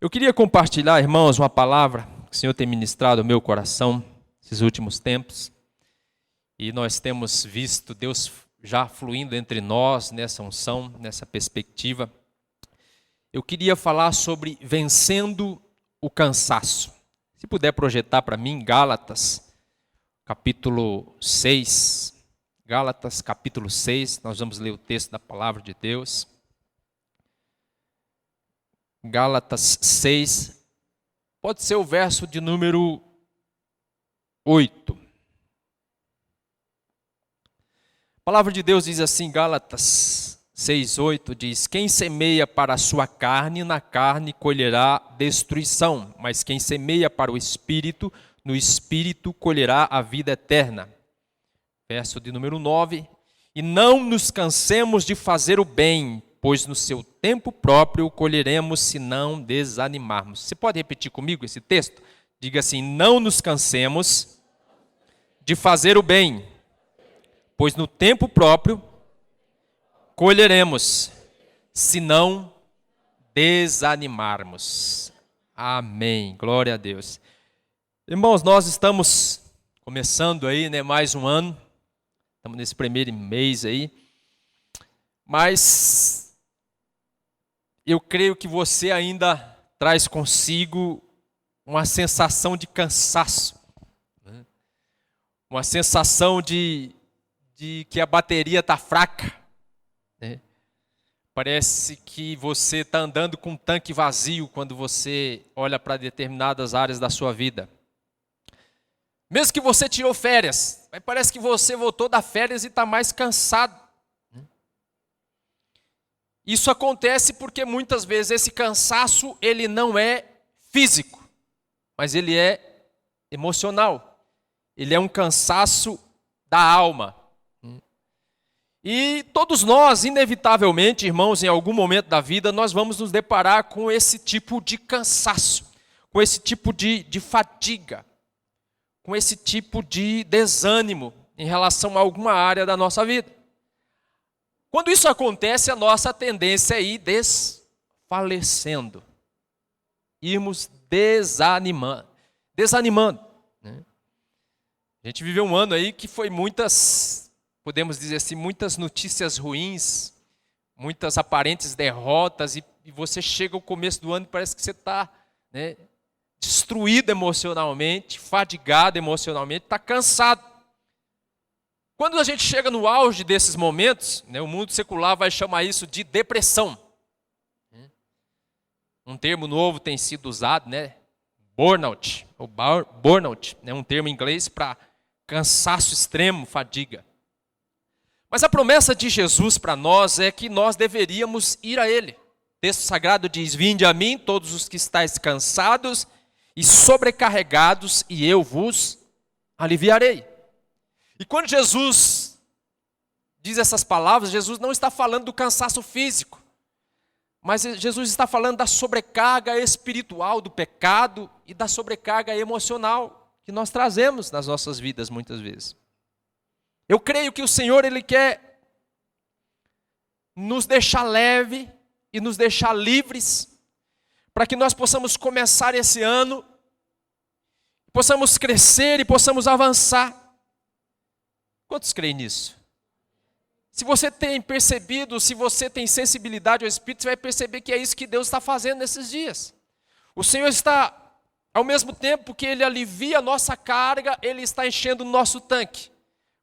Eu queria compartilhar, irmãos, uma palavra que o Senhor tem ministrado ao meu coração esses últimos tempos. E nós temos visto Deus já fluindo entre nós nessa unção, nessa perspectiva. Eu queria falar sobre vencendo o cansaço. Se puder projetar para mim, Gálatas, capítulo 6. Gálatas, capítulo 6, nós vamos ler o texto da palavra de Deus. Gálatas 6, pode ser o verso de número 8. A palavra de Deus diz assim, Gálatas 6:8, diz: quem semeia para a sua carne, na carne colherá destruição, mas quem semeia para o Espírito, no Espírito colherá a vida eterna. Verso de número 9, e não nos cansemos de fazer o bem, pois no seu tempo próprio colheremos se não desanimarmos. Você pode repetir comigo esse texto? Diga assim, não nos cansemos de fazer o bem, pois no tempo próprio colheremos, se não desanimarmos. Amém. Glória a Deus. Irmãos, nós estamos começando aí, mais um ano. Estamos nesse primeiro mês aí. Mas eu creio que você ainda traz consigo uma sensação de cansaço. Uma sensação de que a bateria está fraca. Parece que você está andando com um tanque vazio quando você olha para determinadas áreas da sua vida. Mesmo que você tirou férias, mas parece que você voltou da férias e está mais cansado. Isso acontece porque muitas vezes esse cansaço ele não é físico, mas ele é emocional. Ele é um cansaço da alma. E todos nós, inevitavelmente, irmãos, em algum momento da vida, nós vamos nos deparar com esse tipo de cansaço, com esse tipo de fadiga, com esse tipo de desânimo em relação a alguma área da nossa vida. Quando isso acontece, a nossa tendência é ir desfalecendo, irmos desanimando. A gente viveu um ano aí que foi podemos dizer assim, muitas notícias ruins, muitas aparentes derrotas, e você chega ao começo do ano e parece que você está destruído emocionalmente, fadigado emocionalmente, está cansado. Quando a gente chega no auge desses momentos, o mundo secular vai chamar isso de depressão. Um termo novo tem sido usado, burnout, ou burnout, um termo em inglês para cansaço extremo, fadiga. Mas a promessa de Jesus para nós é que nós deveríamos ir a Ele. O texto sagrado diz, vinde a mim todos os que estáis cansados e sobrecarregados, e eu vos aliviarei. E quando Jesus diz essas palavras, Jesus não está falando do cansaço físico, mas Jesus está falando da sobrecarga espiritual do pecado e da sobrecarga emocional que nós trazemos nas nossas vidas muitas vezes. Eu creio que o Senhor, Ele quer nos deixar leve e nos deixar livres, para que nós possamos começar esse ano, possamos crescer e possamos avançar. Quantos creem nisso? Se você tem percebido, se você tem sensibilidade ao Espírito, você vai perceber que é isso que Deus está fazendo nesses dias. O Senhor está, ao mesmo tempo que Ele alivia a nossa carga, Ele está enchendo o nosso tanque,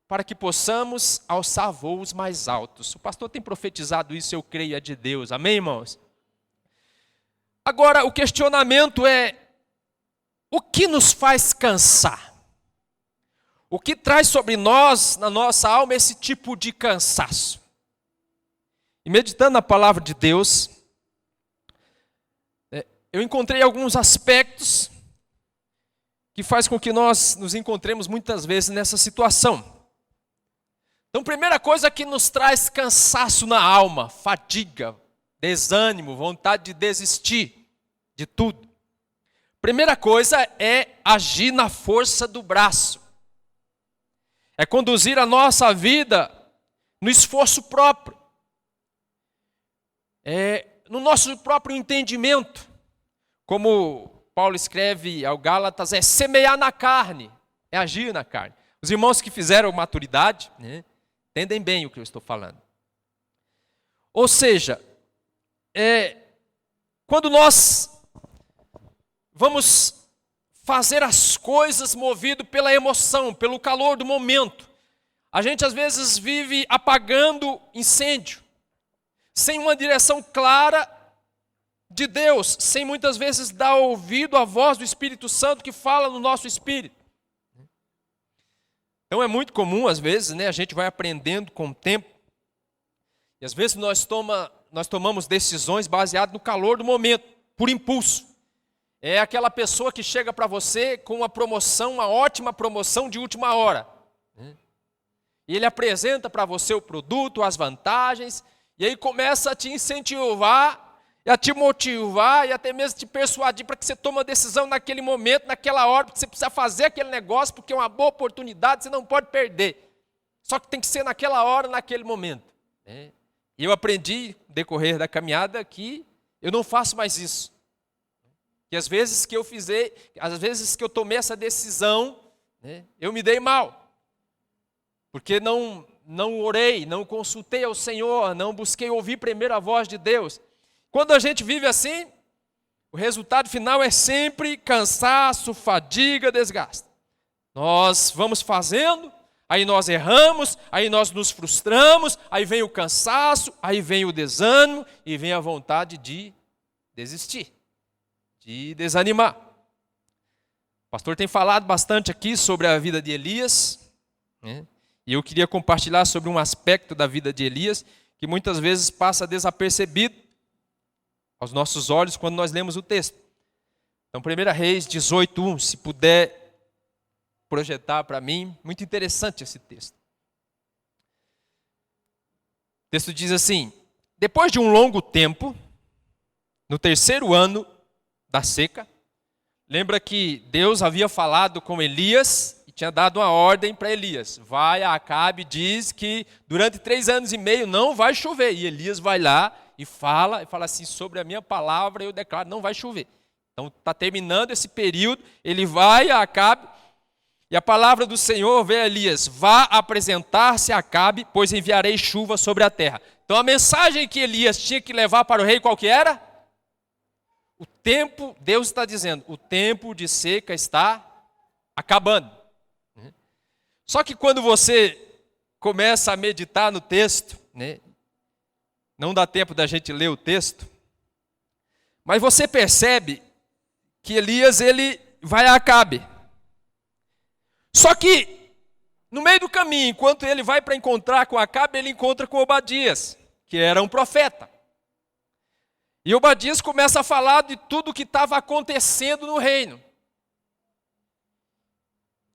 para que possamos alçar voos mais altos. O pastor tem profetizado isso, eu creio, é de Deus. Amém, irmãos? Agora, o questionamento é, o que nos faz cansar? O que traz sobre nós, na nossa alma, esse tipo de cansaço? E meditando na palavra de Deus, eu encontrei alguns aspectos que faz com que nós nos encontremos muitas vezes nessa situação. Então, primeira coisa que nos traz cansaço na alma, fadiga, desânimo, vontade de desistir de tudo. Primeira coisa é agir na força do braço. É conduzir a nossa vida no esforço próprio. No nosso próprio entendimento. como Paulo escreve ao Gálatas, é semear na carne, é agir na carne. Os irmãos que fizeram maturidade, né, entendem bem o que eu estou falando. Ou seja, quando nós vamos fazer as coisas movido pela emoção, pelo calor do momento, a gente às vezes vive apagando incêndio, sem uma direção clara de Deus, sem muitas vezes dar ouvido à voz do Espírito Santo que fala no nosso espírito. Então é muito comum, às vezes, né, a gente vai aprendendo com o tempo, e às vezes nós tomamos decisões baseadas no calor do momento, por impulso. É aquela pessoa que chega para você com uma promoção, uma ótima promoção de última hora. E ele apresenta para você o produto, as vantagens, e aí começa a te incentivar, e a te motivar, e até mesmo te persuadir para que você tome uma decisão naquele momento, naquela hora, porque você precisa fazer aquele negócio, porque é uma boa oportunidade, você não pode perder. Só que tem que ser naquela hora, naquele momento. E eu aprendi, no decorrer da caminhada, que eu não faço mais isso. Que às vezes que eu tomei essa decisão, né, eu me dei mal. Porque não orei, não consultei ao Senhor, não busquei ouvir primeiro a voz de Deus. Quando a gente vive assim, o resultado final é sempre cansaço, fadiga, desgaste. Nós vamos fazendo, aí nós erramos, aí nós nos frustramos, aí vem o cansaço, aí vem o desânimo e vem a vontade de desistir, de desanimar. O pastor tem falado bastante aqui sobre a vida de Elias, né? E eu queria compartilhar sobre um aspecto da vida de Elias que muitas vezes passa desapercebido aos nossos olhos quando nós lemos o texto. Então, 1 Reis 18:1, se puder projetar para mim, muito interessante esse texto. O texto diz assim: depois de um longo tempo, no 3º ano da seca, lembra que Deus havia falado com Elias e tinha dado uma ordem para Elias: vai a Acabe, diz que durante 3 anos e meio não vai chover. E Elias vai lá e fala assim: sobre a minha palavra eu declaro, não vai chover. Então está terminando esse período, ele vai a Acabe, e a palavra do Senhor veio a Elias: vá apresentar-se a Acabe, pois enviarei chuva sobre a terra. Então a mensagem que Elias tinha que levar para o rei, qual que era? O tempo, Deus está dizendo, o tempo de seca está acabando. Só que quando você começa a meditar no texto, né, não dá tempo da gente ler o texto, mas você percebe que Elias ele vai a Acabe. Só que no meio do caminho, enquanto ele vai para encontrar com Acabe, ele encontra com Obadias, que era um profeta. E Obadias começa a falar de tudo o que estava acontecendo no reino.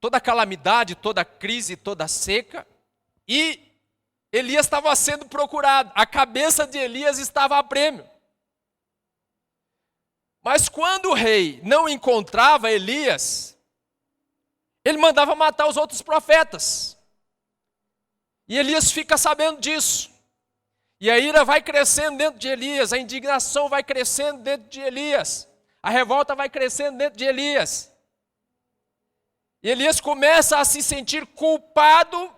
Toda a calamidade, toda a crise, toda a seca. E Elias estava sendo procurado. A cabeça de Elias estava a prêmio. Mas quando o rei não encontrava Elias, ele mandava matar os outros profetas. E Elias fica sabendo disso. E a ira vai crescendo dentro de Elias, a indignação vai crescendo dentro de Elias, a revolta vai crescendo dentro de Elias. E Elias começa a se sentir culpado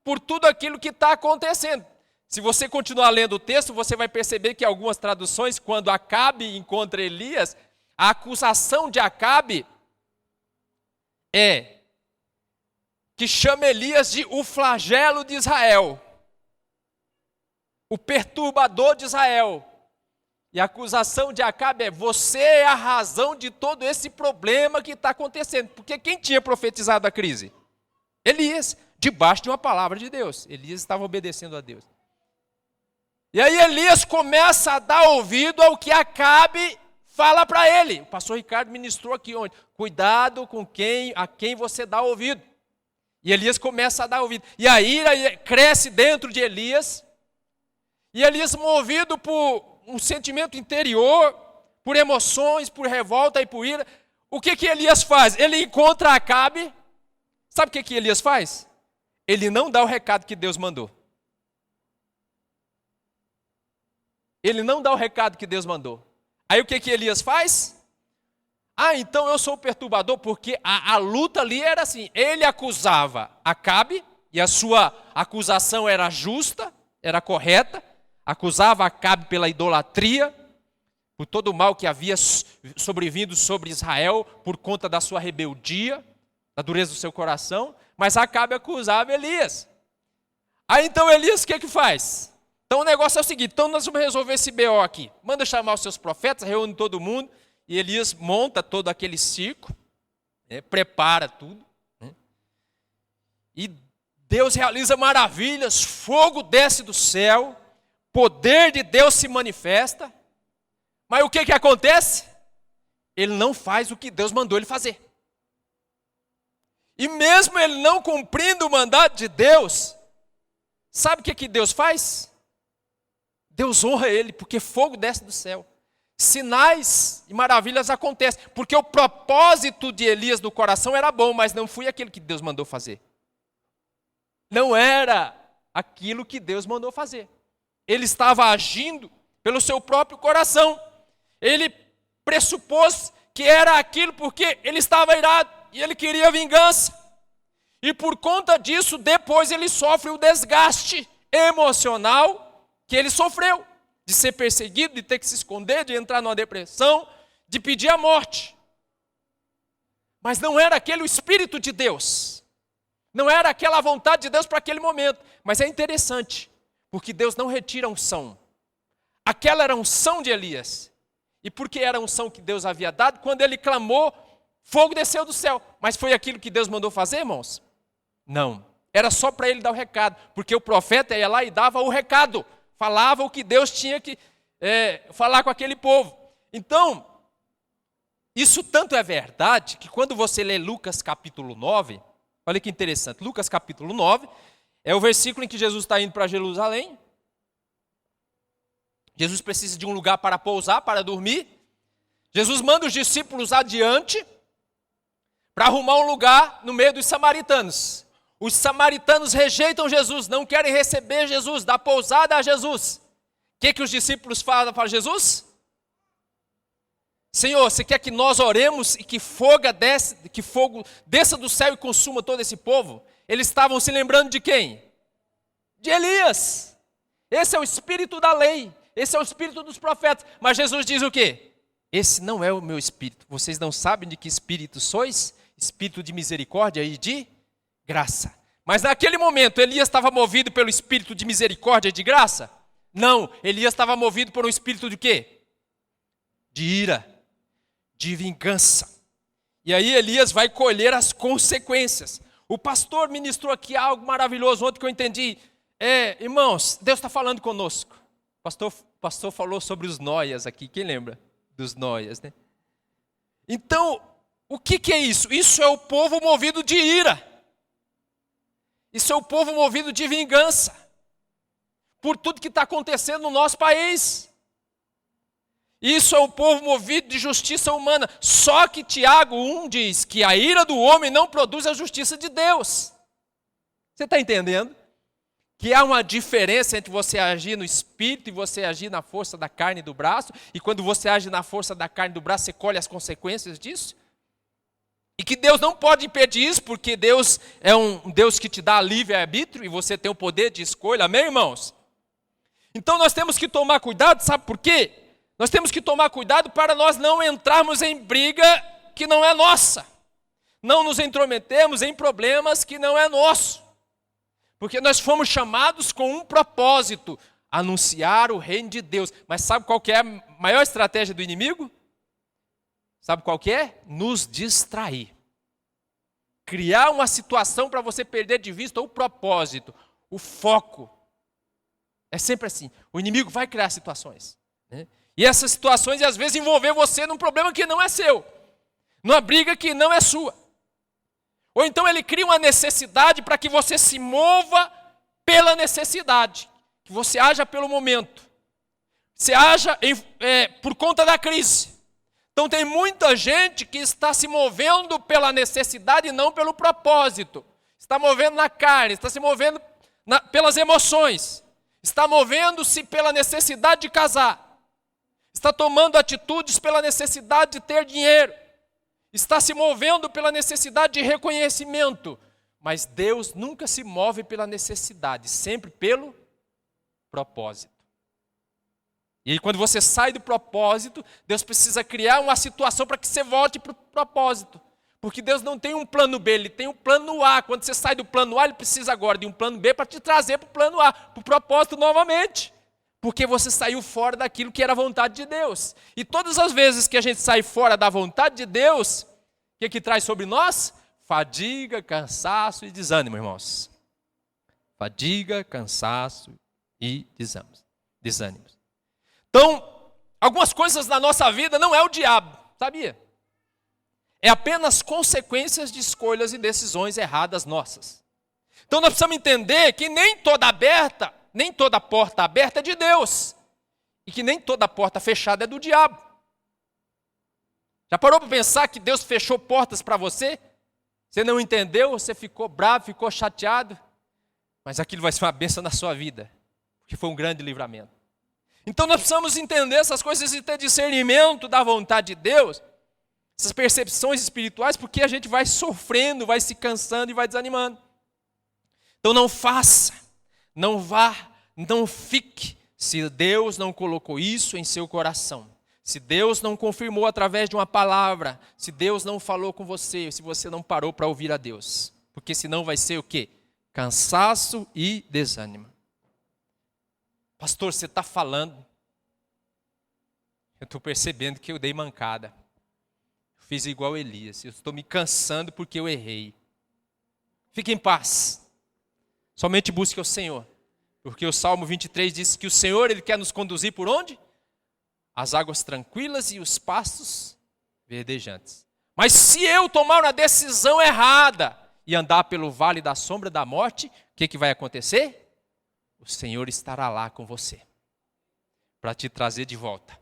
por tudo aquilo que está acontecendo. Se você continuar lendo o texto, você vai perceber que algumas traduções, quando Acabe encontra Elias, a acusação de Acabe é que chama Elias de o flagelo de Israel, o perturbador de Israel. E a acusação de Acabe é: você é a razão de todo esse problema que está acontecendo. Porque quem tinha profetizado a crise? Elias, debaixo de uma palavra de Deus. Elias estava obedecendo a Deus. E aí Elias começa a dar ouvido ao que Acabe fala para ele. O pastor Ricardo ministrou aqui ontem: cuidado com a quem você dá ouvido. E Elias começa a dar ouvido. E a ira cresce dentro de Elias. E Elias, movido por um sentimento interior, por emoções, por revolta e por ira, o que Elias faz? Ele encontra Acabe. Sabe o que Elias faz? Ele não dá o recado que Deus mandou. Ele não dá o recado que Deus mandou. Aí o que Elias faz? Então eu sou o perturbador, porque a luta ali era assim, ele acusava Acabe, e a sua acusação era justa, era correta, acusava Acabe pela idolatria, por todo o mal que havia sobrevindo sobre Israel, por conta da sua rebeldia, da dureza do seu coração, mas Acabe acusava Elias. Então Elias o que faz? Então o negócio é o seguinte, então nós vamos resolver esse BO aqui. Manda chamar os seus profetas, reúne todo mundo, e Elias monta todo aquele circo, prepara tudo, e Deus realiza maravilhas, fogo desce do céu, poder de Deus se manifesta, mas o que acontece? Ele não faz o que Deus mandou ele fazer. E mesmo ele não cumprindo o mandato de Deus, sabe o que Deus faz? Deus honra ele, porque fogo desce do céu. Sinais e maravilhas acontecem, porque o propósito de Elias do coração era bom, mas não foi aquilo que Deus mandou fazer. Não era aquilo que Deus mandou fazer. Ele estava agindo pelo seu próprio coração. Ele pressupôs que era aquilo porque ele estava irado e ele queria vingança. E por conta disso, depois ele sofre o desgaste emocional que ele sofreu. De ser perseguido, de ter que se esconder, de entrar numa depressão, de pedir a morte. Mas não era aquele o Espírito de Deus. Não era aquela vontade de Deus para aquele momento. Mas é interessante, porque Deus não retira a unção. Aquela era a unção de Elias. E porque era a unção que Deus havia dado, quando ele clamou, fogo desceu do céu. Mas foi aquilo que Deus mandou fazer, irmãos? Não. Era só para ele dar o recado. Porque o profeta ia lá e dava o recado. Falava o que Deus tinha que falar com aquele povo. Então, isso tanto é verdade, que quando você lê Lucas capítulo 9, olha que interessante, Lucas capítulo 9, é o versículo em que Jesus está indo para Jerusalém. Jesus precisa de um lugar para pousar, para dormir. Jesus manda os discípulos adiante, para arrumar um lugar no meio dos samaritanos. Os samaritanos rejeitam Jesus, não querem receber Jesus, dá pousada a Jesus. O que os discípulos falam para Jesus? Senhor, você quer que nós oremos e que fogo desça do céu e consuma todo esse povo? Eles estavam se lembrando de quem? De Elias. Esse é o espírito da lei, esse é o espírito dos profetas. Mas Jesus diz o quê? Esse não é o meu espírito. Vocês não sabem de que espírito sois? Espírito de misericórdia e de graça. Mas naquele momento, Elias estava movido pelo espírito de misericórdia e de graça? Não, Elias estava movido por um espírito de quê? De ira, de vingança. E aí Elias vai colher as consequências. O pastor ministrou aqui algo maravilhoso ontem que eu entendi. Irmãos, Deus está falando conosco. O pastor falou sobre os noias aqui, quem lembra dos noias, né? Então, o que é isso? Isso é o povo movido de ira. Isso é o povo movido de vingança por tudo que está acontecendo no nosso país. Isso é o povo movido de justiça humana. Só que Tiago 1 diz que a ira do homem não produz a justiça de Deus. Você está entendendo? Que há uma diferença entre você agir no espírito e você agir na força da carne e do braço. E quando você age na força da carne e do braço, você colhe as consequências disso. E que Deus não pode impedir isso, porque Deus é um Deus que te dá livre-arbítrio e você tem o poder de escolha. Amém, irmãos? Então nós temos que tomar cuidado, sabe por quê? Nós temos que tomar cuidado para nós não entrarmos em briga que não é nossa. Não nos intrometemos em problemas que não é nosso. Porque nós fomos chamados com um propósito, anunciar o reino de Deus. Mas sabe qual que é a maior estratégia do inimigo? Sabe qual que é? Nos distrair. Criar uma situação para você perder de vista o propósito, o foco. É sempre assim. O inimigo vai criar situações, né? E essas situações, às vezes, envolver você num problema que não é seu. Numa briga que não é sua. Ou então ele cria uma necessidade para que você se mova pela necessidade. Que você haja pelo momento. Você haja por conta da crise. Então tem muita gente que está se movendo pela necessidade e não pelo propósito. Está movendo na carne, está se movendo pelas emoções. Está movendo-se pela necessidade de casar. Está tomando atitudes pela necessidade de ter dinheiro. está se movendo pela necessidade de reconhecimento. Mas Deus nunca se move pela necessidade, sempre pelo propósito. E aí, quando você sai do propósito, Deus precisa criar uma situação para que você volte para o propósito. Porque Deus não tem um plano B, Ele tem um plano A. Quando você sai do plano A, Ele precisa agora de um plano B para te trazer para o plano A, para o propósito novamente. Porque você saiu fora daquilo que era a vontade de Deus. E todas as vezes que a gente sai fora da vontade de Deus, o que traz sobre nós? Fadiga, cansaço e desânimo, irmãos. Fadiga, cansaço e desânimos. Então, algumas coisas na nossa vida não é o diabo, sabia? É apenas consequências de escolhas e decisões erradas nossas. Então nós precisamos entender que nem toda porta aberta é de Deus. E que nem toda porta fechada é do diabo. Já parou para pensar que Deus fechou portas para você? Você não entendeu, você ficou bravo, ficou chateado. Mas aquilo vai ser uma bênção na sua vida. Porque foi um grande livramento. Então nós precisamos entender essas coisas e ter discernimento da vontade de Deus. Essas percepções espirituais, porque a gente vai sofrendo, vai se cansando e vai desanimando. Então não faça, não vá, não fique, se Deus não colocou isso em seu coração. Se Deus não confirmou através de uma palavra, se Deus não falou com você, se você não parou para ouvir a Deus. Porque senão vai ser o quê? Cansaço e desânimo. Pastor, você está falando. Eu estou percebendo que eu dei mancada. Fiz igual Elias. Eu estou me cansando porque eu errei. Fique em paz. Somente busque o Senhor. Porque o Salmo 23 diz que o Senhor, Ele quer nos conduzir por onde? As águas tranquilas e os pastos verdejantes. Mas se eu tomar uma decisão errada e andar pelo vale da sombra da morte, o que vai acontecer? O Senhor estará lá com você. Para te trazer de volta.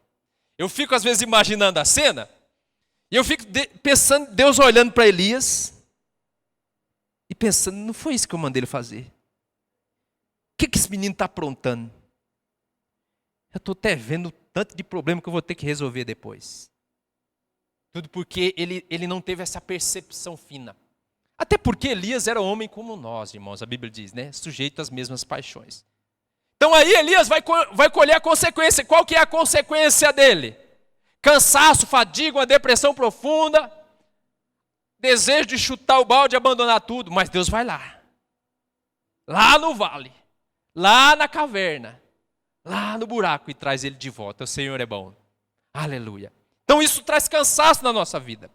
Eu fico às vezes imaginando a cena. E eu fico pensando, Deus olhando para Elias. E pensando, não foi isso que eu mandei ele fazer. O que esse menino está aprontando? Eu estou até vendo o tanto de problema que eu vou ter que resolver depois. Tudo porque ele não teve essa percepção fina. Até porque Elias era homem como nós, irmãos, a Bíblia diz, né? Sujeito às mesmas paixões. Então aí Elias vai colher a consequência. Qual que é a consequência dele? Cansaço, fadiga, uma depressão profunda, desejo de chutar o balde e abandonar tudo. Mas Deus vai lá. Lá no vale, lá na caverna, lá no buraco e traz ele de volta. O Senhor é bom. Aleluia. Então isso traz cansaço na nossa vida.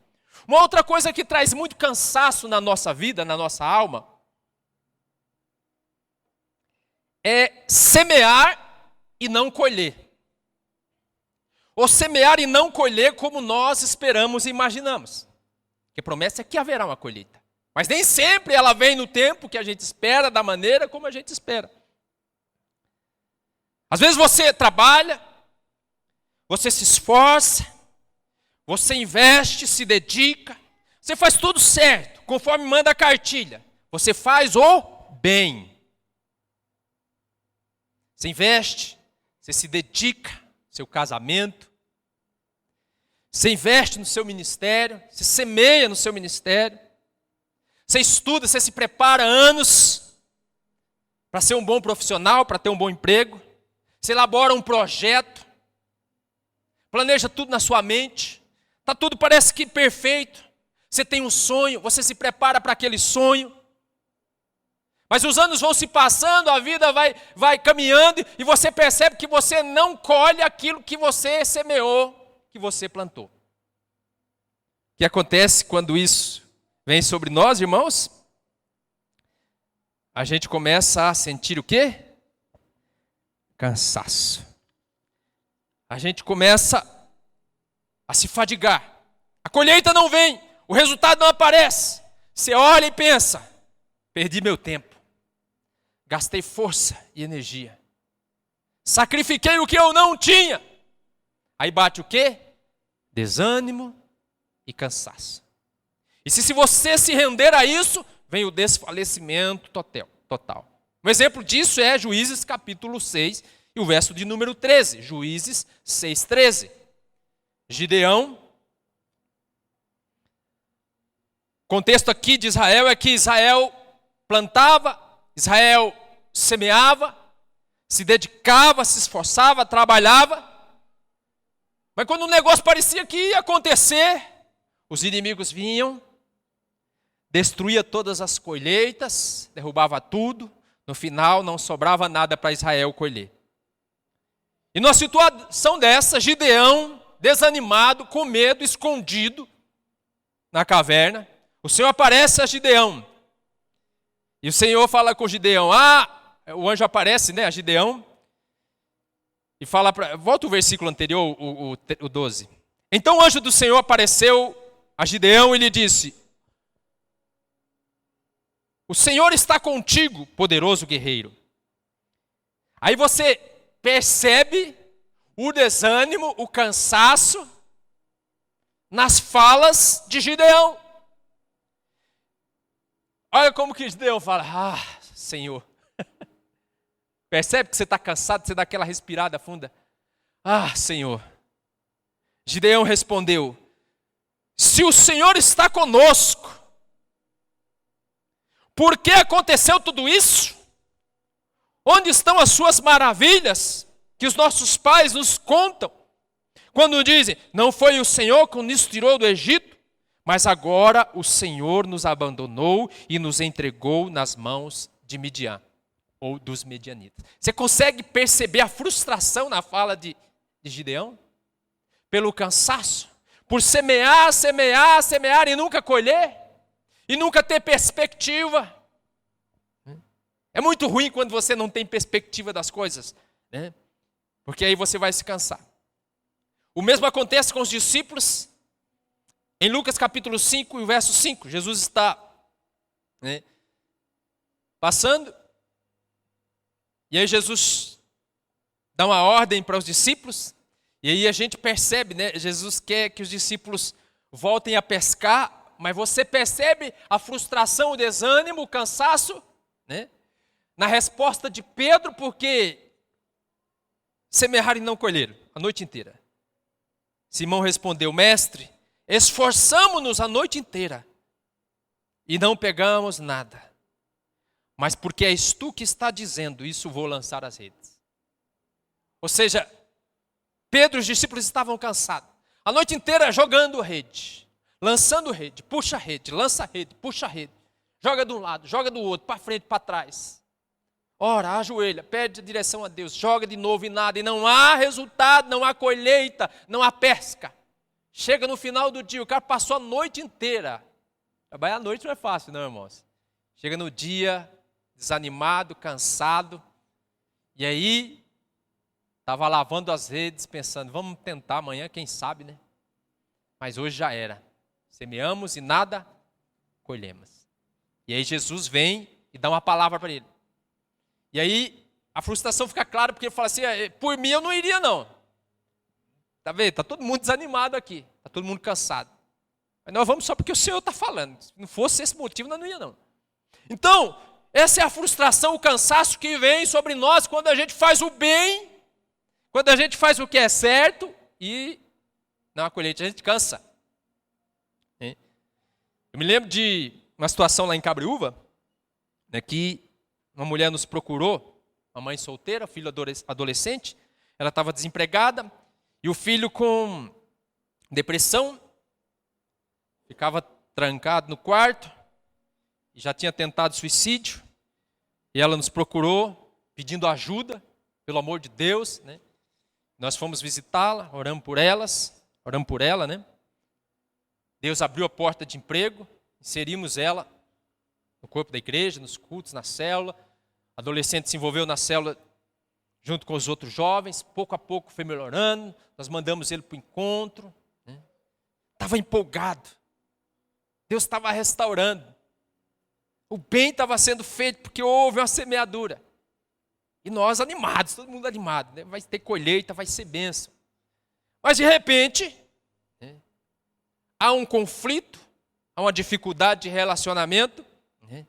Uma outra coisa que traz muito cansaço na nossa vida, na nossa alma, é semear e não colher. Ou semear e não colher como nós esperamos e imaginamos. Porque a promessa é que haverá uma colheita. Mas nem sempre ela vem no tempo que a gente espera, da maneira como a gente espera. Às vezes você trabalha, você se esforça, você investe, se dedica, você faz tudo certo, conforme manda a cartilha. Você faz o bem. Você investe, você se dedica ao seu casamento, você investe no seu ministério, você semeia no seu ministério, você estuda, você se prepara há anos para ser um bom profissional, para ter um bom emprego, você elabora um projeto, planeja tudo na sua mente, tá tudo parece que perfeito, você tem um sonho, você se prepara para aquele sonho, mas os anos vão se passando, a vida vai caminhando e você percebe que você não colhe aquilo que você semeou, que você plantou. O que acontece quando isso vem sobre nós, irmãos? A gente começa a sentir o quê? Cansaço. A gente começa a se fadigar. A colheita não vem, o resultado não aparece. Você olha e pensa, perdi meu tempo. Gastei força e energia. Sacrifiquei o que eu não tinha. Aí bate o quê? Desânimo e cansaço. E se você se render a isso, vem o desfalecimento total. Um exemplo disso é Juízes capítulo 6 e o verso de número 13. Juízes 6, 13. Gideão contexto aqui de Israel é que Israel plantava, Israel semeava, se dedicava, se esforçava, trabalhava. Mas quando o negócio parecia que ia acontecer, os inimigos vinham, destruía todas as colheitas, derrubava tudo. No final não sobrava nada para Israel colher. E numa situação dessa, Gideão, desanimado, com medo, escondido na caverna, o Senhor aparece a Gideão. E o Senhor fala com Gideão, o anjo aparece, né, a Gideão, e fala volta o versículo anterior, o 12. Então o anjo do Senhor apareceu a Gideão e lhe disse: o Senhor está contigo, poderoso guerreiro. Aí você percebe o desânimo, o cansaço nas falas de Gideão. Olha como que Gideão fala: Senhor. Percebe que você está cansado, você dá aquela respirada funda. Senhor. Gideão respondeu: se o Senhor está conosco, por que aconteceu tudo isso? Onde estão as suas maravilhas que os nossos pais nos contam? Quando dizem, não foi o Senhor que nos tirou do Egito, mas agora o Senhor nos abandonou e nos entregou nas mãos de Midian, ou dos medianitas. Você consegue perceber a frustração na fala de Gideão? Pelo cansaço? Por semear, semear, semear e nunca colher? E nunca ter perspectiva? É muito ruim quando você não tem perspectiva das coisas, né? Porque aí você vai se cansar. O mesmo acontece com os discípulos. Em Lucas capítulo 5, verso 5, Jesus está, né, passando. E aí Jesus dá uma ordem para os discípulos. E aí a gente percebe, né? Jesus quer que os discípulos voltem a pescar. Mas você percebe a frustração, o desânimo, o cansaço, né? Na resposta de Pedro, porque semearam e não colheram a noite inteira. Simão respondeu: mestre, esforçamo-nos a noite inteira e não pegamos nada. Mas porque és tu que está dizendo isso, vou lançar as redes. Ou seja, Pedro e os discípulos estavam cansados. A noite inteira jogando rede, lançando rede, puxa rede, lança rede, puxa rede. Joga de um lado, joga do outro, para frente, para trás. Ora, ajoelha, pede direção a Deus, joga de novo e nada. E não há resultado, não há colheita, não há pesca. Chega no final do dia, o cara passou a noite inteira. Trabalhar à noite não é fácil, não, irmãos. Chega no dia, desanimado, cansado. E aí, estava lavando as redes, pensando, vamos tentar amanhã, quem sabe, né? Mas hoje já era. Semeamos e nada colhemos. E aí Jesus vem e dá uma palavra para ele. E aí a frustração fica clara, porque ele fala assim, por mim eu não iria não. Tá vendo? Está todo mundo desanimado aqui. Está todo mundo cansado. Mas nós vamos só porque o Senhor está falando. Se não fosse esse motivo, nós não ia não. Então, essa é a frustração, o cansaço que vem sobre nós quando a gente faz o bem, quando a gente faz o que é certo e não há colheita, a gente cansa. Eu me lembro de uma situação lá em Cabreúva, né, que uma mulher nos procurou, uma mãe solteira, filho adolescente, ela estava desempregada, e o filho com depressão, ficava trancado no quarto, e já tinha tentado suicídio, e ela nos procurou, pedindo ajuda, pelo amor de Deus, né? Nós fomos visitá-la, oramos por ela, né? Deus abriu a porta de emprego, inserimos ela no corpo da igreja, nos cultos, na célula. A adolescente se envolveu na célula junto com os outros jovens. Pouco a pouco foi melhorando. Nós mandamos ele para o encontro. Estava empolgado. Deus estava restaurando. O bem estava sendo feito porque houve uma semeadura. E nós animados, todo mundo animado, né? Vai ter colheita, vai ser bênção. Mas de repente, né, há um conflito, há uma dificuldade de relacionamento, né?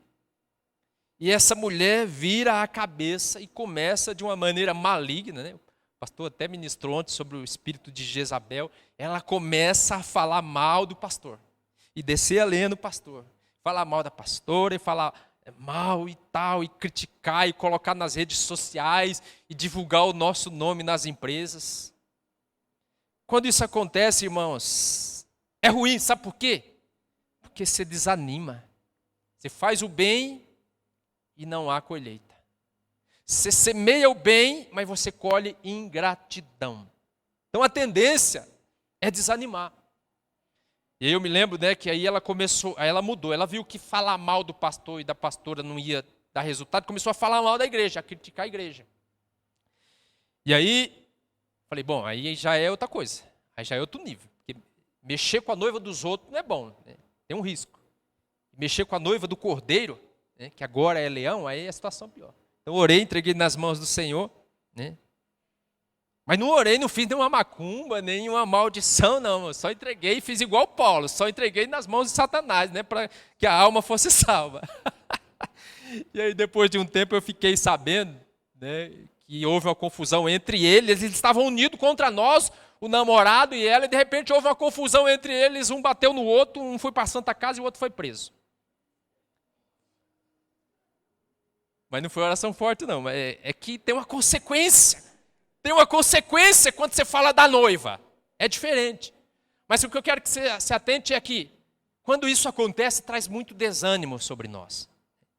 E essa mulher vira a cabeça e começa de uma maneira maligna, né? O pastor até ministrou ontem sobre o espírito de Jezabel. Ela começa a falar mal do pastor. e descer a lenha no pastor. Falar mal da pastora e falar mal e tal, e criticar e colocar nas redes sociais e divulgar o nosso nome nas empresas. Quando isso acontece, irmãos, é ruim, sabe por quê? Porque você desanima. Você faz o bem e não há colheita. Você semeia o bem, mas você colhe ingratidão. Então a tendência é desanimar. E aí eu me lembro, né, que aí ela mudou. Ela viu que falar mal do pastor e da pastora não ia dar resultado, começou a falar mal da igreja, a criticar a igreja. E aí, falei, bom, aí já é outra coisa. Aí já é outro nível. Porque mexer com a noiva dos outros não é bom, né? Tem um risco. Mexer com a noiva do cordeiro, né, que agora é leão, aí é a situação pior. Então orei, entreguei nas mãos do Senhor, né? Mas não orei, não fiz nenhuma macumba, nenhuma maldição, não. Eu só entreguei e fiz igual Paulo, só entreguei nas mãos de Satanás, né, para que a alma fosse salva. E aí depois de um tempo eu fiquei sabendo, né, que houve uma confusão entre eles estavam unidos contra nós, o namorado e ela, e de repente houve uma confusão entre eles, um bateu no outro, um foi para a Santa Casa e o outro foi preso. Mas não foi oração forte, não. É que tem uma consequência. Tem uma consequência quando você fala da noiva. É diferente. Mas o que eu quero que você se atente é que, quando isso acontece, traz muito desânimo sobre nós.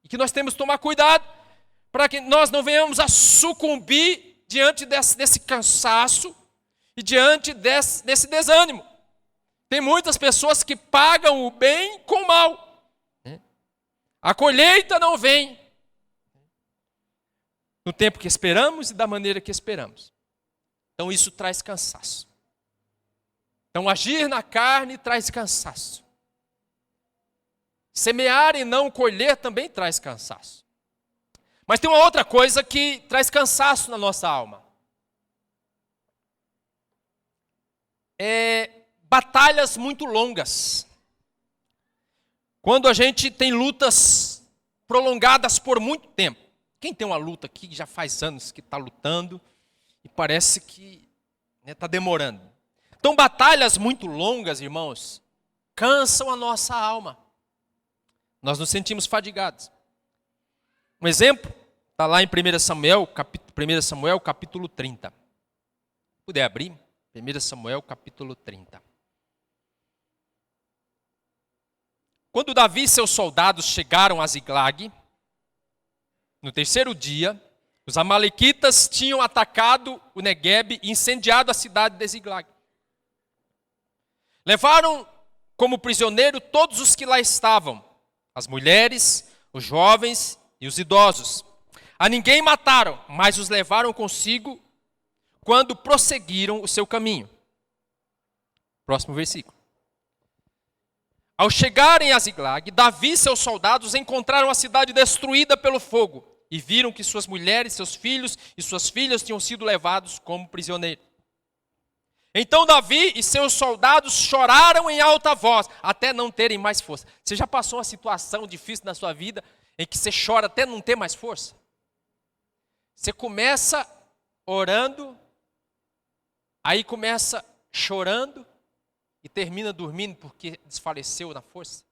E que nós temos que tomar cuidado para que nós não venhamos a sucumbir diante desse cansaço e diante desse desânimo. Tem muitas pessoas que pagam o bem com o mal. A colheita não vem no tempo que esperamos e da maneira que esperamos. Então isso traz cansaço. Então agir na carne traz cansaço. Semear e não colher também traz cansaço. Mas tem uma outra coisa que traz cansaço na nossa alma. Batalhas muito longas. Quando a gente tem lutas prolongadas por muito tempo. Quem tem uma luta aqui que já faz anos que está lutando e parece que está demorando. Então, batalhas muito longas, irmãos, cansam a nossa alma. Nós nos sentimos fadigados. Um exemplo está lá em 1 Samuel, capítulo 30. Se puder abrir, 1 Samuel, capítulo 30. Quando Davi e seus soldados chegaram a Ziglag, no terceiro dia, os amalequitas tinham atacado o Neguebe e incendiado a cidade de Ziglag. Levaram como prisioneiro todos os que lá estavam, as mulheres, os jovens e os idosos. A ninguém mataram, mas os levaram consigo quando prosseguiram o seu caminho. Próximo versículo. Ao chegarem a Ziglag, Davi e seus soldados encontraram a cidade destruída pelo fogo e viram que suas mulheres, seus filhos e suas filhas tinham sido levados como prisioneiros. Então Davi e seus soldados choraram em alta voz, até não terem mais força. Você já passou uma situação difícil na sua vida em que você chora até não ter mais força? Você começa orando, aí começa chorando e termina dormindo porque desfaleceu na força.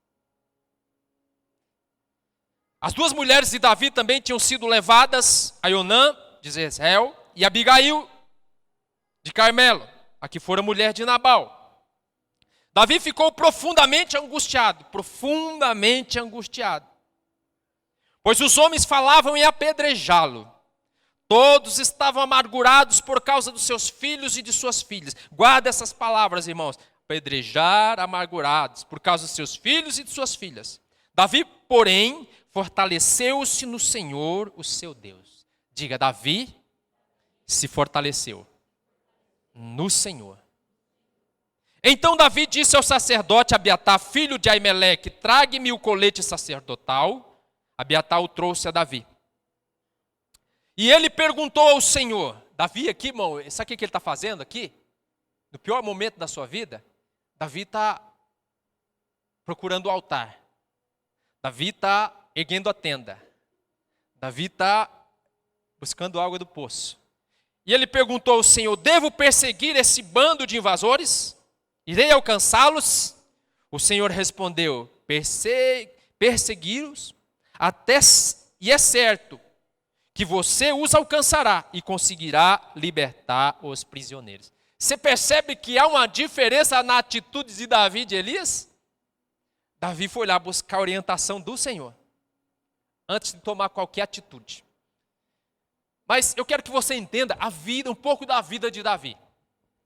As duas mulheres de Davi também tinham sido levadas, Aionã, de Jezreel, e Abigail, de Carmelo, a que fora mulher de Nabal. Davi ficou profundamente angustiado, pois os homens falavam em apedrejá-lo. Todos estavam amargurados por causa dos seus filhos e de suas filhas. Guarda essas palavras, irmãos. Apedrejar, amargurados por causa dos seus filhos e de suas filhas. Davi, porém, fortaleceu-se no Senhor, o seu Deus. Diga, Davi se fortaleceu no Senhor. Então Davi disse ao sacerdote Abiatar, filho de Aimeleque, trague-me o colete sacerdotal. Abiatar o trouxe a Davi. E ele perguntou ao Senhor, Davi aqui, irmão, sabe o que ele está fazendo aqui? No pior momento da sua vida, Davi está procurando o altar. Davi está erguendo a tenda. Davi está buscando água do poço. E ele perguntou ao Senhor, devo perseguir esse bando de invasores? Irei alcançá-los? O Senhor respondeu: persegui-os até, e é certo que você os alcançará e conseguirá libertar os prisioneiros. Você percebe que há uma diferença na atitude de Davi e de Elias? Davi foi lá buscar a orientação do Senhor, antes de tomar qualquer atitude. Mas eu quero que você entenda a vida, um pouco da vida de Davi,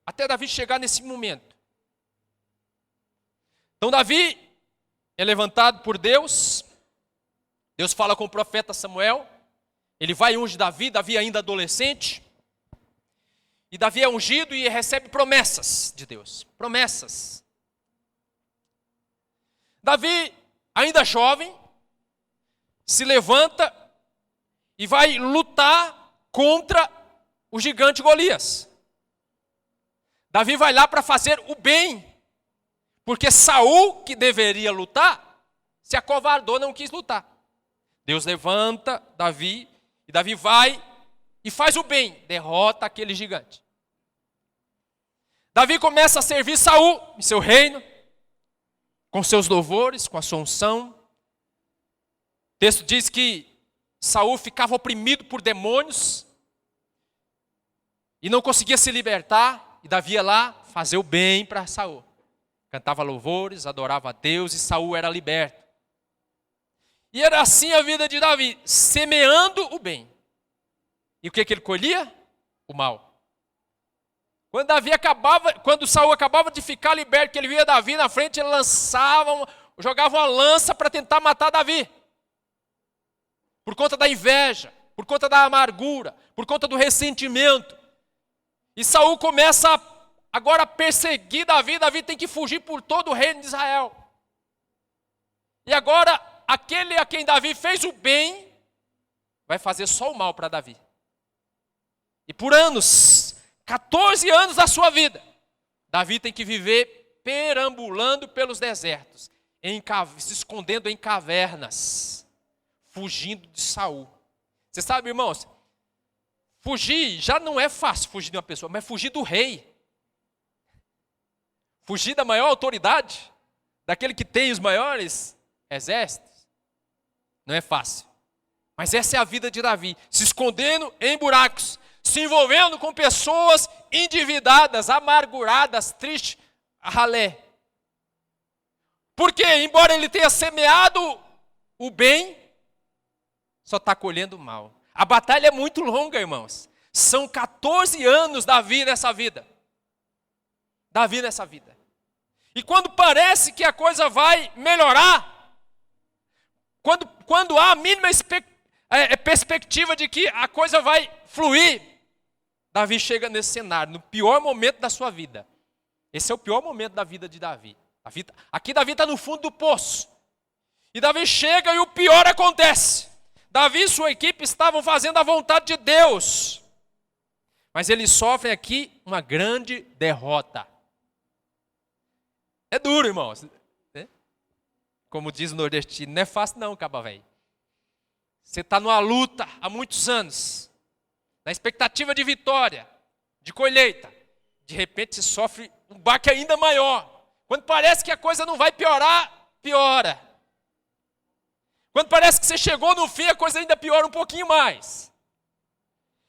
até Davi chegar nesse momento. Então Davi é levantado por Deus, Deus fala com o profeta Samuel, ele vai e unge Davi, Davi ainda adolescente, e Davi é ungido e recebe promessas de Deus, promessas. Davi, ainda jovem, se levanta e vai lutar contra o gigante Golias. Davi vai lá para fazer o bem, porque Saul, que deveria lutar, se acovardou, não quis lutar. Deus levanta Davi, e Davi vai e faz o bem, derrota aquele gigante. Davi começa a servir Saul em seu reino, com seus louvores, com a sua unção. O texto diz que Saul ficava oprimido por demônios e não conseguia se libertar, e Davi ia lá fazer o bem para Saul. Cantava louvores, adorava a Deus e Saul era liberto. E era assim a vida de Davi, semeando o bem. E o que ele colhia? O mal. Quando Saul acabava de ficar liberto, que ele via Davi na frente, ele jogava uma lança para tentar matar Davi. Por conta da inveja, por conta da amargura, por conta do ressentimento. E Saul começa agora a perseguir Davi, Davi tem que fugir por todo o reino de Israel. E agora, aquele a quem Davi fez o bem, vai fazer só o mal para Davi. E por anos, 14 anos da sua vida, Davi tem que viver perambulando pelos desertos, se escondendo em cavernas, fugindo de Saul. Você sabe, irmãos, fugir já não é fácil, fugir de uma pessoa, mas fugir do rei. Fugir da maior autoridade, daquele que tem os maiores exércitos, não é fácil. Mas essa é a vida de Davi, se escondendo em buracos, se envolvendo com pessoas endividadas, amarguradas, tristes, ralé. Porque, embora ele tenha semeado o bem, só está colhendo o mal. A batalha é muito longa, irmãos. São 14 anos Davi nessa vida. Davi nessa vida. E quando parece que a coisa vai melhorar, quando há a mínima perspectiva de que a coisa vai fluir, Davi chega nesse cenário, no pior momento da sua vida. Esse é o pior momento da vida de Davi. Aqui Davi está no fundo do poço. E Davi chega e o pior acontece. Davi e sua equipe estavam fazendo a vontade de Deus. Mas eles sofrem aqui uma grande derrota. É duro, irmãos. Como diz o nordestino, não é fácil não, caba velho. Você está numa luta há muitos anos, na expectativa de vitória, de colheita. De repente você sofre um baque ainda maior. Quando parece que a coisa não vai piorar, piora. Quando parece que você chegou no fim, a coisa ainda piora um pouquinho mais.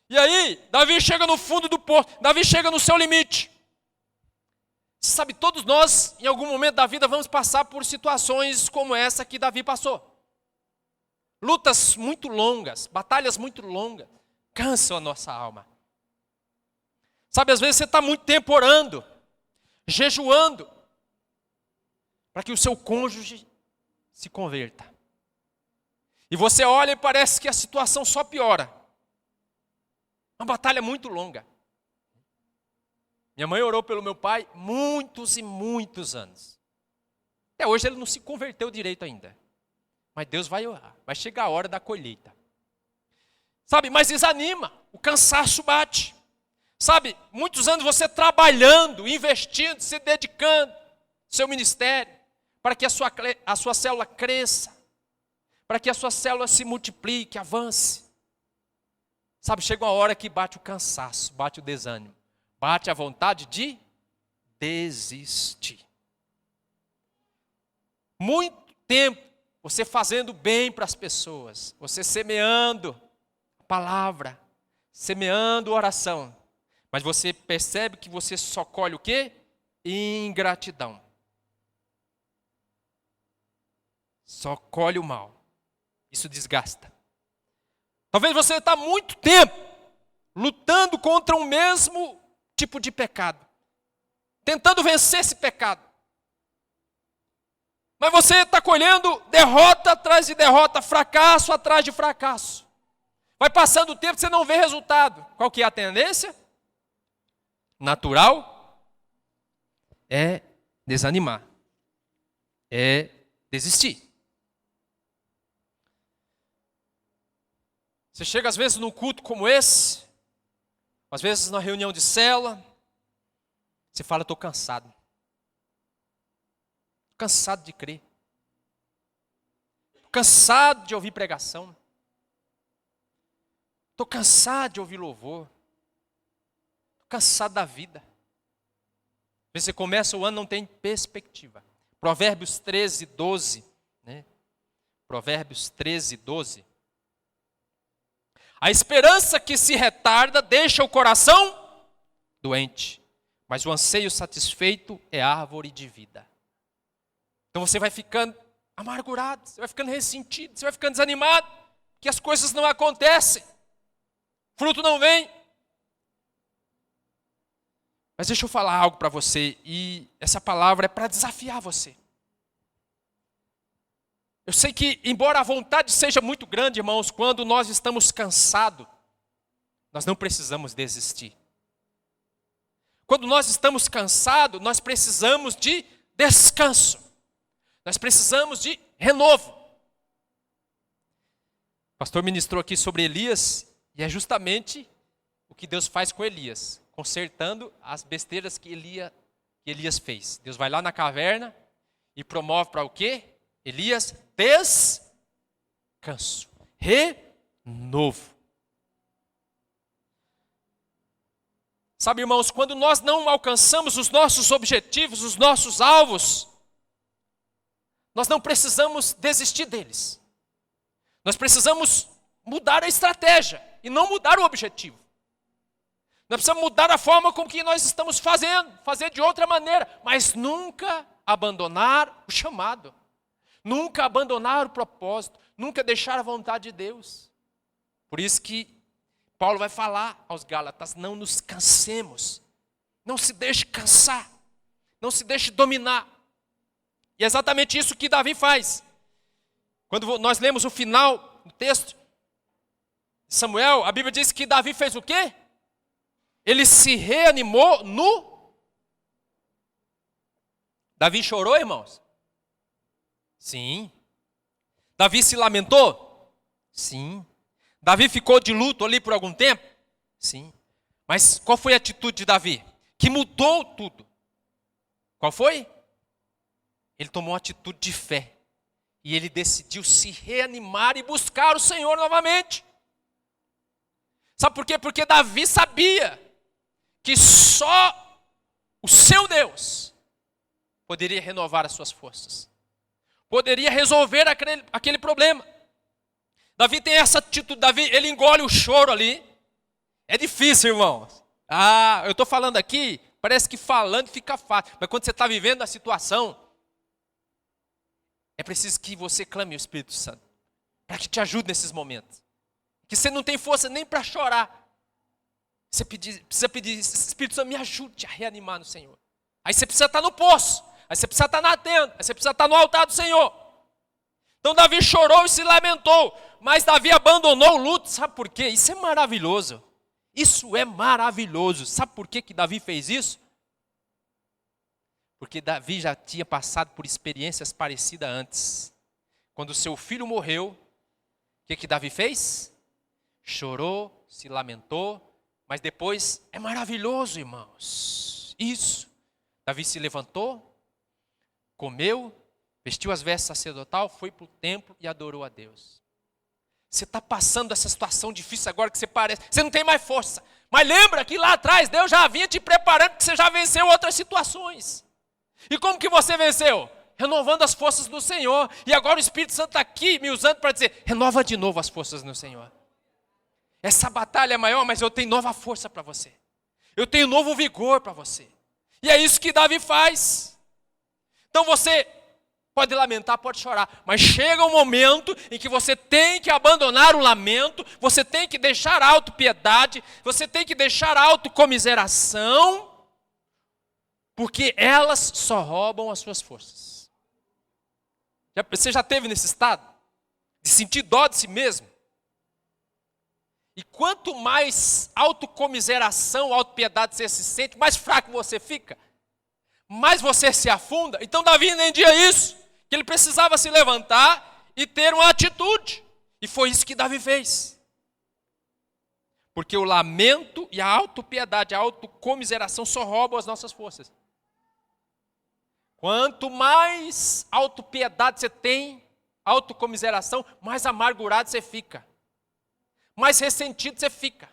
E aí, Davi chega no fundo do poço, Davi chega no seu limite. Você sabe, todos nós, em algum momento da vida, vamos passar por situações como essa que Davi passou. Lutas muito longas, batalhas muito longas, cansam a nossa alma. Sabe, às vezes você está muito tempo orando, jejuando, para que o seu cônjuge se converta. E você olha e parece que a situação só piora. Uma batalha muito longa. Minha mãe orou pelo meu pai muitos e muitos anos. Até hoje ele não se converteu direito ainda. Mas Deus vai orar. Vai chegar a hora da colheita. Sabe, mas desanima. O cansaço bate. Sabe, muitos anos você trabalhando, investindo, se dedicando ao seu ministério, para que a sua célula cresça, para que a sua célula se multiplique, avance. Sabe, chega uma hora que bate o cansaço, bate o desânimo, bate a vontade de desistir. Muito tempo você fazendo bem para as pessoas, você semeando a palavra, semeando oração, mas você percebe que você só colhe o quê? Ingratidão. Só colhe o mal. Isso desgasta. Talvez você está muito tempo lutando contra o mesmo tipo de pecado, tentando vencer esse pecado. Mas você está colhendo derrota atrás de derrota, fracasso atrás de fracasso. Vai passando o tempo e você não vê resultado. Qual que é a tendência? Natural é desanimar, é desistir. Você chega às vezes num culto como esse, às vezes na reunião de célula, você fala, estou cansado. Cansado de crer. Cansado de ouvir pregação. Estou cansado de ouvir louvor. Estou cansado da vida. Você começa o ano, não tem perspectiva. Provérbios 13, 12. Né? Provérbios 13, 12. A esperança que se retarda deixa o coração doente, mas o anseio satisfeito é árvore de vida. Então você vai ficando amargurado, você vai ficando ressentido, você vai ficando desanimado, que as coisas não acontecem, fruto não vem. Mas deixa eu falar algo para você, e essa palavra é para desafiar você. Eu sei que, embora a vontade seja muito grande, irmãos, quando nós estamos cansados, nós não precisamos desistir. Quando nós estamos cansados, nós precisamos de descanso. Nós precisamos de renovo. O pastor ministrou aqui sobre Elias, e é justamente o que Deus faz com Elias, consertando as besteiras que Elias fez. Deus vai lá na caverna e promove para o quê? Elias, descanso, renovo. Sabe, irmãos, quando nós não alcançamos os nossos objetivos, os nossos alvos, nós não precisamos desistir deles. Nós precisamos mudar a estratégia e não mudar o objetivo. Nós precisamos mudar a forma com que nós estamos fazendo, fazer de outra maneira, mas nunca abandonar o chamado. Nunca abandonar o propósito, nunca deixar a vontade de Deus. Por isso que Paulo vai falar aos Gálatas, não nos cansemos, não se deixe cansar, não se deixe dominar. E é exatamente isso que Davi faz. Quando nós lemos o final do texto de Samuel, a Bíblia diz que Davi fez o quê? Ele se reanimou no... Davi chorou, irmãos? Sim. Davi se lamentou? Sim. Davi ficou de luto ali por algum tempo? Sim. Mas qual foi a atitude de Davi? Que mudou tudo. Qual foi? Ele tomou uma atitude de fé. E ele decidiu se reanimar e buscar o Senhor novamente. Sabe por quê? Porque Davi sabia que só o seu Deus poderia renovar as suas forças. Poderia resolver aquele problema. Davi tem essa atitude, Davi, ele engole o choro ali. É difícil, irmãos. Eu estou falando aqui, parece que falando fica fácil. Mas quando você está vivendo a situação, é preciso que você clame ao Espírito Santo, para que te ajude nesses momentos. Que você não tem força nem para chorar. Você precisa pedir, Espírito Santo, me ajude a reanimar no Senhor. Aí você precisa estar no poço. Aí você precisa estar na tenda, aí você precisa estar no altar do Senhor. Então Davi chorou e se lamentou, mas Davi abandonou o luto. Sabe por quê? Isso é maravilhoso. Isso é maravilhoso. Sabe por que Davi fez isso? Porque Davi já tinha passado por experiências parecidas antes. Quando seu filho morreu, o que Davi fez? Chorou, se lamentou, mas depois é maravilhoso, irmãos. Isso. Davi se levantou, comeu, vestiu as vestes sacerdotal, foi para o templo e adorou a Deus. Você está passando essa situação difícil agora que você não tem mais força. Mas lembra que lá atrás Deus já vinha te preparando, porque você já venceu outras situações. E como que você venceu? renovando as forças do Senhor. E agora o Espírito Santo está aqui me usando para dizer, renova de novo as forças no Senhor. Essa batalha é maior, mas eu tenho nova força para você. Eu tenho novo vigor para você. E é isso que Davi faz. Então você pode lamentar, pode chorar, mas chega um momento em que você tem que abandonar o lamento, você tem que deixar a autopiedade, você tem que deixar a autocomiseração, porque elas só roubam as suas forças. Você já esteve nesse estado? De sentir dó de si mesmo? E quanto mais autocomiseração, autopiedade você se sente, mais fraco você fica, mais você se afunda. Então Davi entendia isso, que ele precisava se levantar e ter uma atitude. E foi isso que Davi fez. Porque o lamento e a autopiedade, a autocomiseração só roubam as nossas forças. Quanto mais autopiedade você tem, autocomiseração, mais amargurado você fica. Mais ressentido você fica.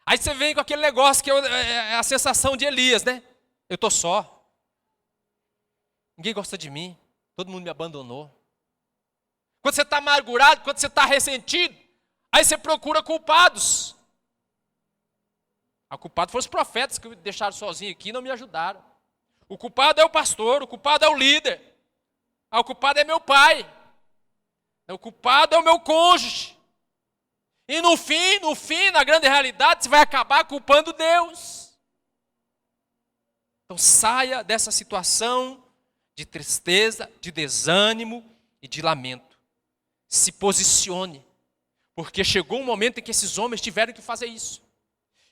Aí você vem com aquele negócio que é a sensação de Elias, né? Eu estou só. Ninguém gosta de mim. Todo mundo me abandonou. Quando você está amargurado, quando você está ressentido, aí você procura culpados. O culpado foram os profetas que me deixaram sozinho aqui e não me ajudaram. O culpado é o pastor, o culpado é o líder. O culpado é meu pai. O culpado é o meu cônjuge. E no fim, na grande realidade, você vai acabar culpando Deus. Então saia dessa situação de tristeza, de desânimo e de lamento. Se posicione, porque chegou um momento em que esses homens tiveram que fazer isso.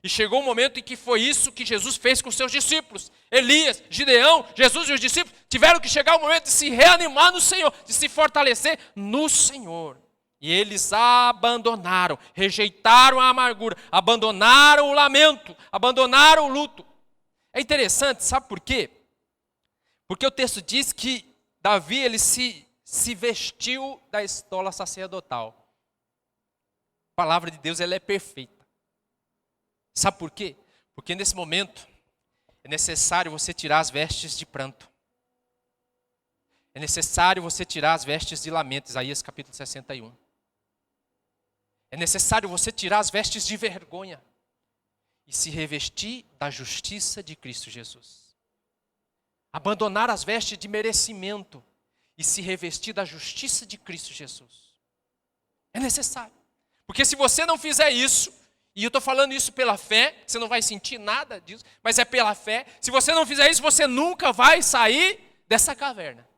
E chegou um momento em que foi isso que Jesus fez com os seus discípulos. Elias, Gideão, Jesus e os discípulos tiveram que chegar ao momento de se reanimar no Senhor, de se fortalecer no Senhor. E eles abandonaram, rejeitaram a amargura, abandonaram o lamento, abandonaram o luto. É interessante, sabe por quê? Porque o texto diz que Davi ele se vestiu da estola sacerdotal. A palavra de Deus ela é perfeita. Sabe por quê? Porque nesse momento é necessário você tirar as vestes de pranto. É necessário você tirar as vestes de lamento, Isaías capítulo 61. É necessário você tirar as vestes de vergonha e se revestir da justiça de Cristo Jesus. Abandonar as vestes de merecimento e se revestir da justiça de Cristo Jesus. É necessário. Porque se você não fizer isso, e eu estou falando isso pela fé, você não vai sentir nada disso, mas é pela fé. Se você não fizer isso, você nunca vai sair dessa caverna.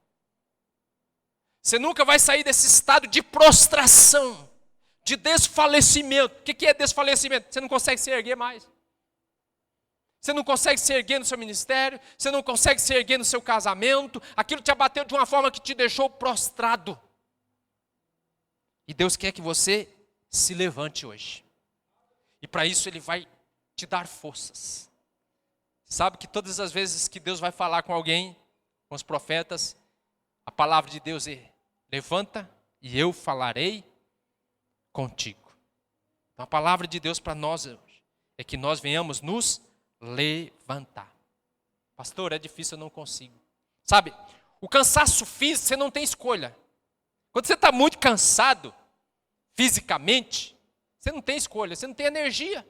Você nunca vai sair desse estado de prostração, de desfalecimento. O que é desfalecimento? Você não consegue se erguer mais. Você não consegue se erguer no seu ministério, você não consegue se erguer no seu casamento, aquilo te abateu de uma forma que te deixou prostrado. E Deus quer que você se levante hoje. E para isso Ele vai te dar forças. Sabe que todas as vezes que Deus vai falar com alguém, com os profetas, a palavra de Deus é: levanta e eu falarei contigo. Então a palavra de Deus para nós hoje é que nós venhamos nos levantar. Pastor, é difícil, eu não consigo. Sabe, o cansaço físico, você não tem escolha. Quando você está muito cansado, fisicamente, você não tem escolha, você não tem energia.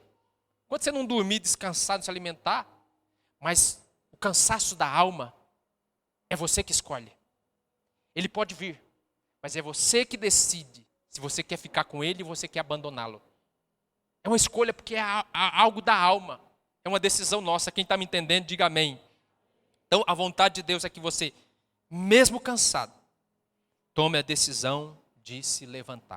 Quando você não dormir, descansar, não se alimentar, mas o cansaço da alma, é você que escolhe. Ele pode vir, mas é você que decide se você quer ficar com ele ou você quer abandoná-lo. É uma escolha porque é algo da alma. É uma decisão nossa. Quem está me entendendo, diga amém. Então, a vontade de Deus é que você, mesmo cansado, tome a decisão de se levantar.